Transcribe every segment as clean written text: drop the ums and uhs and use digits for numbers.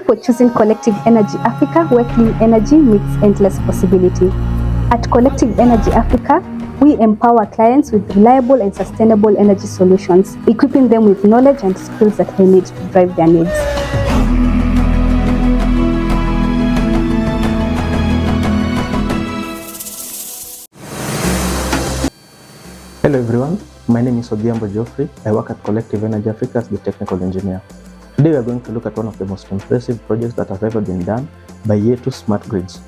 for choosing Collective Energy Africa, where clean energy meets endless possibility. At Collective Energy Africa, we empower clients with reliable and sustainable energy solutions, equipping them with knowledge and skills that they need to drive their needs. Hello everyone, my name is Odhiambo Geoffrey. I work at Collective Energy Africa as the technical engineer. Today we are going to look at one of the most impressive projects that have ever been done by Yetu Smart Grids.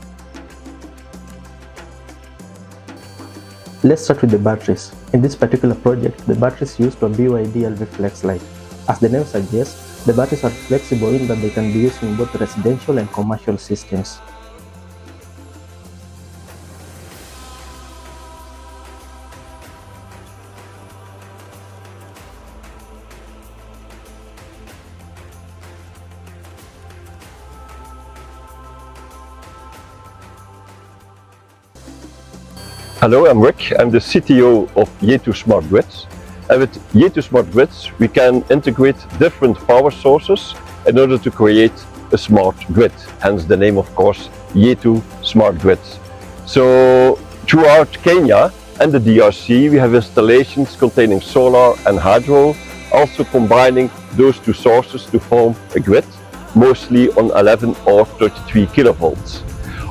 Let's start with the batteries. In this particular project, the batteries used a BYD LV Flex light. As the name suggests, the batteries are flexible in that they can be used in both residential and commercial systems. Hello, I'm Rick. I'm the CTO of Yetu Smart Grids. And with Yetu Smart Grids, we can integrate different power sources in order to create a smart grid. Hence the name, of course, Yetu Smart Grids. So throughout Kenya and the DRC, we have installations containing solar and hydro, also combining those two sources to form a grid, mostly on 11 or 33 kilovolts.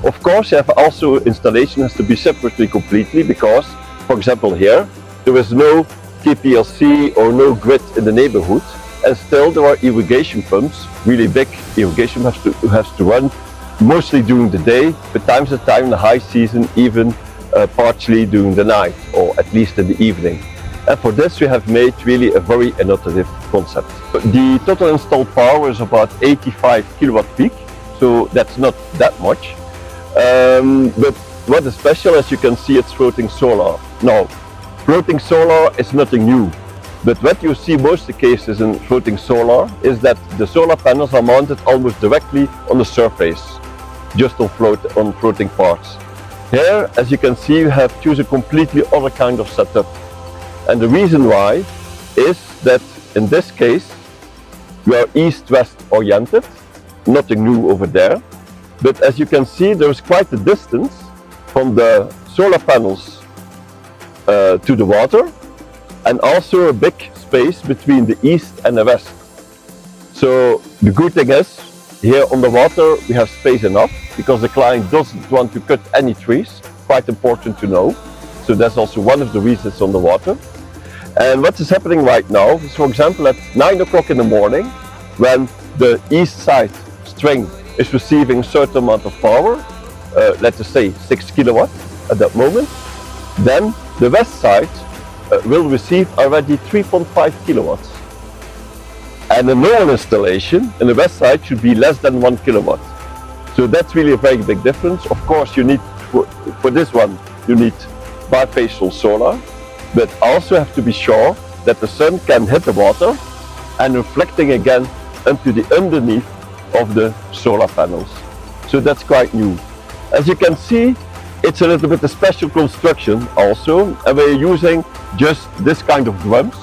Of course, you have also installation has to be separated completely because, for example here, there is no KPLC or no grid in the neighborhood, and still there are irrigation pumps, really big irrigation has to run mostly during the day, but times at time in the high season, even partially during the night, or at least in the evening. And for this we have made really a very innovative concept. The total installed power is about 85 kilowatt peak, so that's not that much. But what is special, as you can see, it's floating solar. Now, floating solar is nothing new, but what you see most of the cases in floating solar is that the solar panels are mounted almost directly on the surface, just on floating parts. Here, as you can see, we have chosen a completely other kind of setup. And the reason why is that in this case, we are east-west oriented, nothing new over there. But as you can see, there is quite a distance from the solar panels to the water, and also a big space between the east and the west. So the good thing is, here on the water we have space enough, because the client doesn't want to cut any trees, quite important to know. So that's also one of the reasons on the water. And what is happening right now is, for example, at 9 o'clock in the morning, when the east side string is receiving a certain amount of power, let's just say 6 kilowatt at that moment, then the west side will receive already 3.5 kilowatts. And a normal installation in the west side should be less than 1 kilowatt. So that's really a very big difference. Of course, you need, for this one, you need bifacial solar, but also have to be sure that the sun can hit the water and reflecting again into the underneath of the solar panels. So that's quite new. As you can see, it's a little bit a special construction also, and we're using just this kind of drums,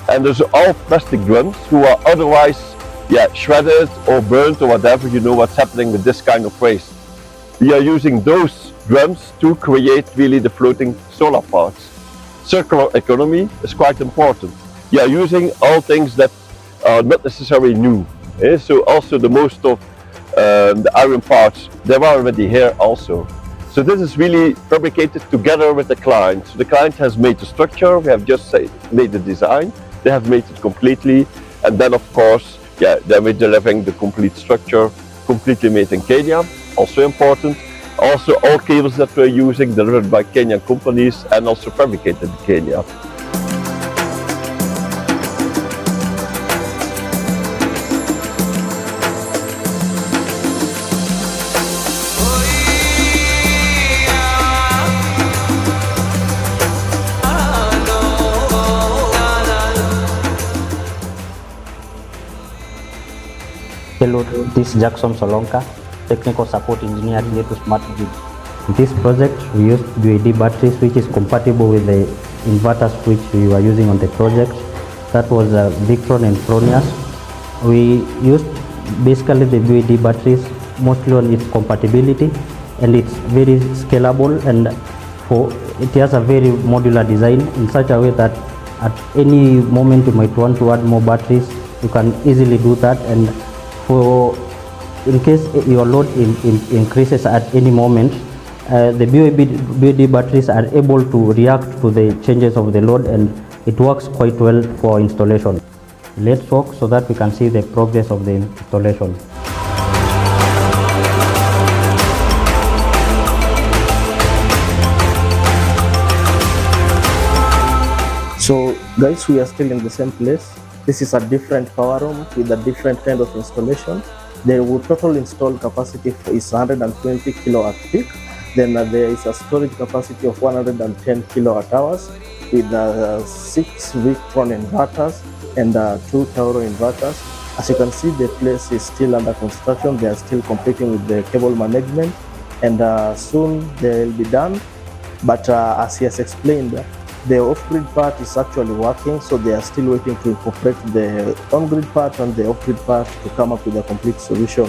and those are all plastic drums who are otherwise shredded or burnt or whatever. You know what's happening with this kind of waste. We are using those drums to create really the floating solar parts. Circular economy is quite important. We are using all things that are not necessarily new. So also the most of the iron parts, they are already here also. So this is really fabricated together with the client. So the client has made the structure, we have just made the design, they have made it completely, and then of course, then we're delivering the complete structure, completely made in Kenya, also important. Also all cables that we're using delivered by Kenyan companies and also fabricated in Kenya. Hello, this is Jackson Solonka, Technical Support Engineer at Yetu Smart Grids. In this project, we used BYD batteries, which is compatible with the inverters which we were using on the project. That was Victron and Fronius. We used basically the BYD batteries, mostly on its compatibility, and it's very scalable, and it has a very modular design in such a way that at any moment you might want to add more batteries, you can easily do that. And in case your load increases at any moment, the BYD batteries are able to react to the changes of the load, and it works quite well for installation. Let's walk so that we can see the progress of the installation. So guys, we are still in the same place. This is a different power room with a different kind of installation. The total installed capacity is 120 kilowatt peak. Then there is a storage capacity of 110 kilowatt hours with 6 Victron inverters and 2 Tauro inverters. As you can see, the place is still under construction. They are still completing with the cable management, and soon they will be done. But as he has explained, the off-grid part is actually working, so they are still waiting to incorporate the on-grid part and the off-grid part to come up with a complete solution.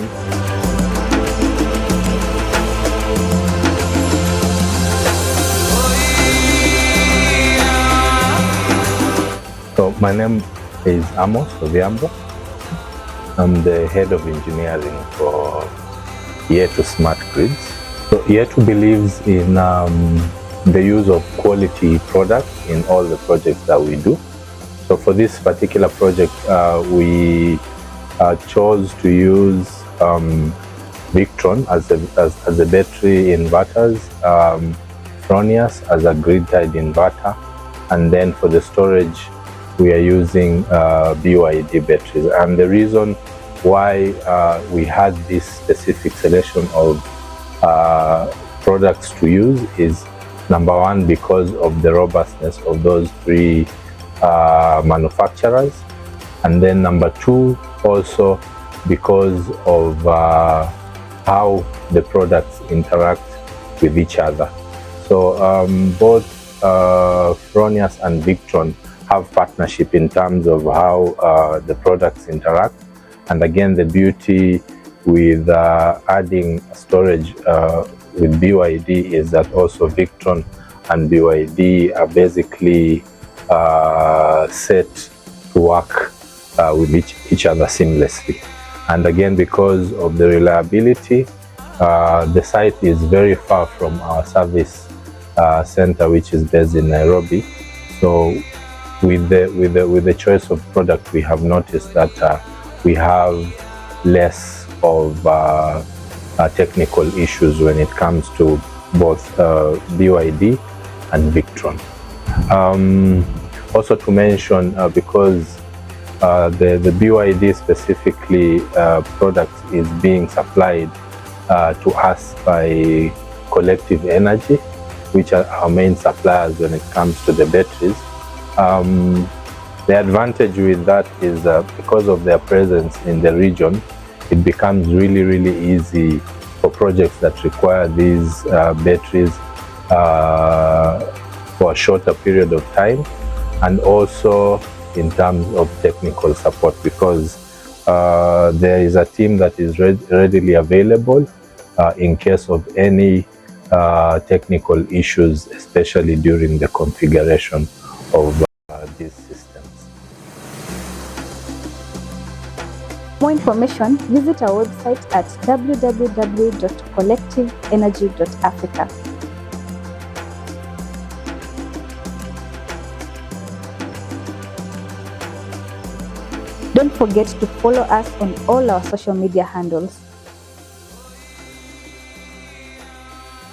So my name is Amos Odhiambo. I'm the head of engineering for Yetu Smart Grids. So Yetu believes in the use of quality products in all the projects that we do. So for this particular project, we chose to use Victron as a battery inverters, Fronius as a grid-tied inverter, and then for the storage, we are using BYD batteries. And the reason why we had this specific selection of products to use is, number one, because of the robustness of those three manufacturers, and then number two, also because of how the products interact with each other. So both Fronius and Victron have partnership in terms of how the products interact. And again, the beauty with adding storage with BYD is that also Victron and BYD are basically set to work with each other seamlessly. And again, because of the reliability, the site is very far from our service center, which is based in Nairobi. So with the choice of product, we have noticed that we have less of technical issues when it comes to both BYD and Victron. Also to mention, because the BYD specifically product is being supplied to us by Collective Energy, which are our main suppliers when it comes to the batteries. The advantage with that is because of their presence in the region, it becomes really easy for projects that require these batteries for a shorter period of time, and also in terms of technical support, because there is a team that is readily available in case of any technical issues, especially during the configuration of these systems. For more information, visit our website at www.collectiveenergy.africa. Don't forget to follow us on all our social media handles.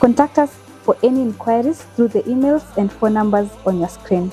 Contact us for any inquiries through the emails and phone numbers on your screen.